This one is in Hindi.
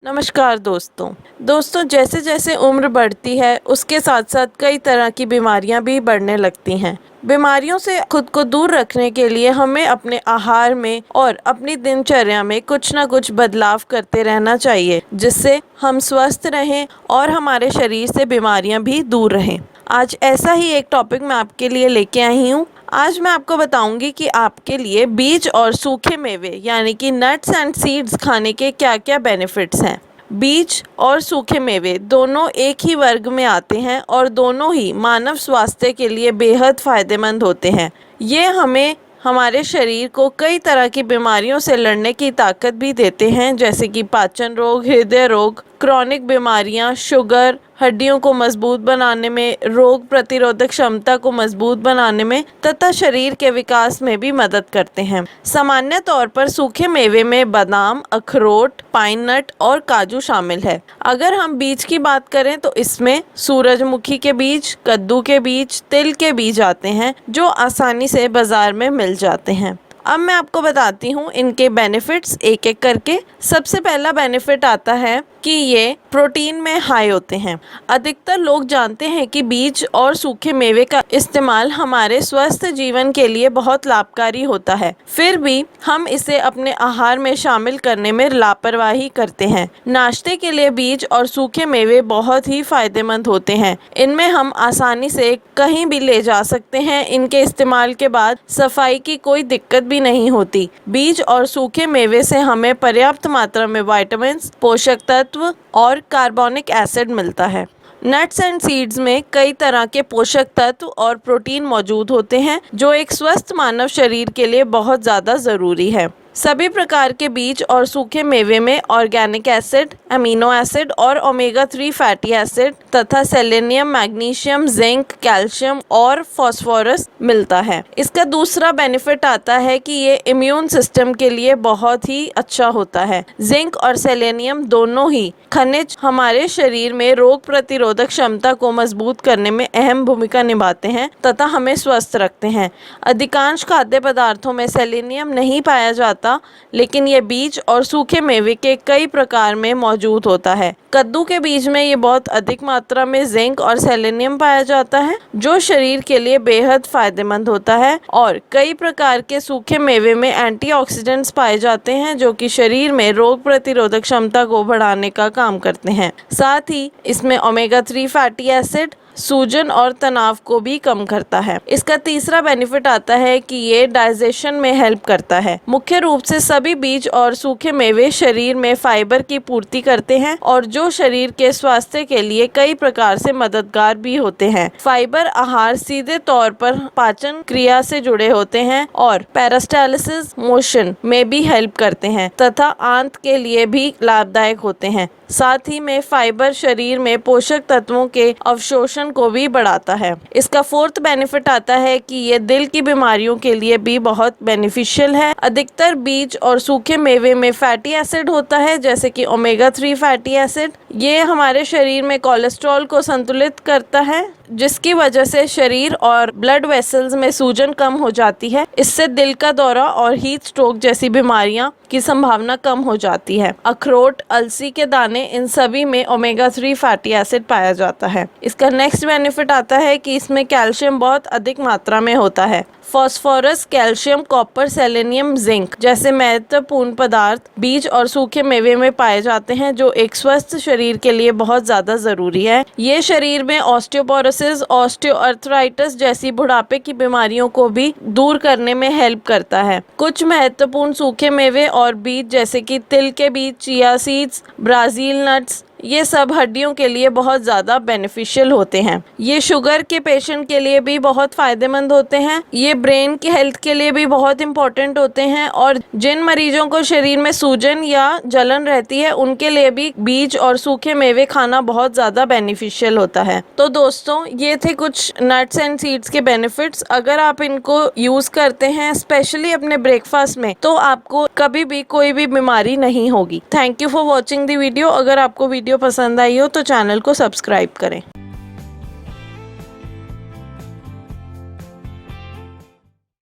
नमस्कार दोस्तों जैसे जैसे उम्र बढ़ती है उसके साथ साथ कई तरह की बीमारियां भी बढ़ने लगती हैं। बीमारियों से खुद को दूर रखने के लिए हमें अपने आहार में और अपनी दिनचर्या में कुछ ना कुछ बदलाव करते रहना चाहिए, जिससे हम स्वस्थ रहें और हमारे शरीर से बीमारियां भी दूर रहें। आज ऐसा ही एक टॉपिक मैं आपके लिए लेके आई हूँ। आज मैं आपको बताऊंगी कि आपके लिए बीज और सूखे मेवे यानी कि नट्स एंड सीड्स खाने के क्या क्या बेनिफिट्स हैं। बीज और सूखे मेवे दोनों एक ही वर्ग में आते हैं और दोनों ही मानव स्वास्थ्य के लिए बेहद फायदेमंद होते हैं। ये हमें हमारे शरीर को कई तरह की बीमारियों से लड़ने की ताकत भी देते हैं, जैसे कि पाचन रोग, हृदय रोग, क्रॉनिक बीमारियां, शुगर, हड्डियों को मजबूत बनाने में, रोग प्रतिरोधक क्षमता को मजबूत बनाने में तथा शरीर के विकास में भी मदद करते हैं। सामान्य तौर पर सूखे मेवे में बादाम, अखरोट, पाइन नट और काजू शामिल है। अगर हम बीज की बात करें तो इसमें सूरजमुखी के बीज, कद्दू के बीज, तिल के बीज आते हैं, जो आसानी से बाजार में मिल जाते हैं। अब मैं आपको बताती हूँ इनके बेनिफिट्स एक एक करके। सबसे पहला बेनिफिट आता है कि ये प्रोटीन में हाई होते हैं। अधिकतर लोग जानते हैं कि बीज और सूखे मेवे का इस्तेमाल हमारे स्वस्थ जीवन के लिए बहुत लाभकारी होता है, फिर भी हम इसे अपने आहार में शामिल करने में लापरवाही करते हैं। नाश्ते के लिए बीज और सूखे मेवे बहुत ही फायदेमंद होते हैं। इनमें हम आसानी से कहीं भी ले जा सकते हैं। इनके इस्तेमाल के बाद सफाई की कोई दिक्कत भी नहीं होती। बीज और सूखे मेवे से हमें पर्याप्त मात्रा में विटामिन, पोषक तत्व और कार्बोनिक एसिड मिलता है। नट्स एंड सीड्स में कई तरह के पोषक तत्व और प्रोटीन मौजूद होते हैं, जो एक स्वस्थ मानव शरीर के लिए बहुत ज़्यादा ज़रूरी है। सभी प्रकार के बीज और सूखे मेवे में ऑर्गेनिक एसिड, अमीनो एसिड और ओमेगा 3 फैटी एसिड तथा सेलेनियम, मैग्नीशियम, जिंक, कैल्शियम और फास्फोरस मिलता है। इसका दूसरा बेनिफिट आता है कि ये इम्यून सिस्टम के लिए बहुत ही अच्छा होता है। जिंक और सेलेनियम दोनों ही खनिज हमारे शरीर में रोग प्रतिरोधक क्षमता को मजबूत करने में अहम भूमिका निभाते हैं तथा हमें स्वस्थ रखते हैं। अधिकांश खाद्य पदार्थों में सेलेनियम नहीं पाया जाता, लेकिन ये बीज और सूखे मेवे के कई प्रकार में मौजूद होता है। कद्दू के बीज में ये बहुत अधिक मात्रा में जिंक और सेलेनियम पाया जाता है, जो शरीर के लिए बेहद फायदेमंद होता है। और कई प्रकार के सूखे मेवे में एंटीऑक्सीडेंट्स पाए जाते हैं, जो कि शरीर में रोग प्रतिरोधक क्षमता को बढ़ाने का काम करते हैं। साथ ही इसमें ओमेगा 3 फैटी एसिड सूजन और तनाव को भी कम करता है। इसका तीसरा बेनिफिट आता है कि ये डाइजेशन में हेल्प करता है। मुख्य रूप से सभी बीज और सूखे मेवे शरीर में फाइबर की पूर्ति करते हैं, और जो शरीर के स्वास्थ्य के लिए कई प्रकार से मददगार भी होते हैं। फाइबर आहार सीधे तौर पर पाचन क्रिया से जुड़े होते हैं और पेरिस्टालसिस मोशन में भी हेल्प करते हैं तथा आंत के लिए भी लाभदायक होते हैं। साथ ही में फाइबर शरीर में पोषक तत्वों के अवशोषण को भी बढ़ाता है। इसका फोर्थ बेनिफिट आता है कि ये दिल की बीमारियों के लिए भी बहुत बेनिफिशियल है। अधिकतर बीज और सूखे मेवे में फैटी एसिड होता है, जैसे कि ओमेगा 3 फैटी एसिड। ये हमारे शरीर में कोलेस्ट्रॉल को संतुलित करता है, जिसकी वजह से शरीर और ब्लड वेसल्स में सूजन कम हो जाती है। इससे दिल का दौरा और हीट स्ट्रोक जैसी बीमारियां की संभावना कम हो जाती है। अखरोट, अलसी के दाने, इन सभी में ओमेगा 3 फैटी एसिड पाया जाता है। इसका नेक्स्ट बेनिफिट आता है कि इसमें कैल्शियम बहुत अधिक मात्रा में होता है। Phosphorus, calcium, copper, selenium, zinc जैसे महत्वपूर्ण पदार्थ बीज और सूखे मेवे में पाए जाते हैं, जो एक स्वस्थ शरीर के लिए बहुत ज़्यादा ज़रूरी है। ये शरीर में ऑस्टियोपोरोसिस, ऑस्टियोआर्थराइटिस जैसी बुढ़ापे की बीमारियों को भी दूर करने में हेल्प करता है। कुछ महत्वपूर्ण सूखे मेवे और बीज जैसे कि तिल के बीज, चिया सीड्स, ब्राज़ील नट्स, ये सब हड्डियों के लिए बहुत ज़्यादा बेनिफिशियल होते हैं। ये शुगर के पेशेंट के लिए भी बहुत फ़ायदेमंद होते हैं। ये ब्रेन की हेल्थ के लिए भी बहुत इम्पोर्टेंट होते हैं, और जिन मरीजों को शरीर में सूजन या जलन रहती है उनके लिए भी बीज और सूखे मेवे खाना बहुत ज़्यादा बेनिफिशियल होता है। तो दोस्तों, ये थे कुछ नट्स एंड सीड्स के बेनिफिट्स। अगर आप इनको यूज़ करते हैं स्पेशली अपने ब्रेकफास्ट में, तो आपको कभी भी कोई भी बीमारी नहीं होगी। Thank you for watching the video. अगर आपको वीडियो पसंद आई हो तो चैनल को सब्सक्राइब करें।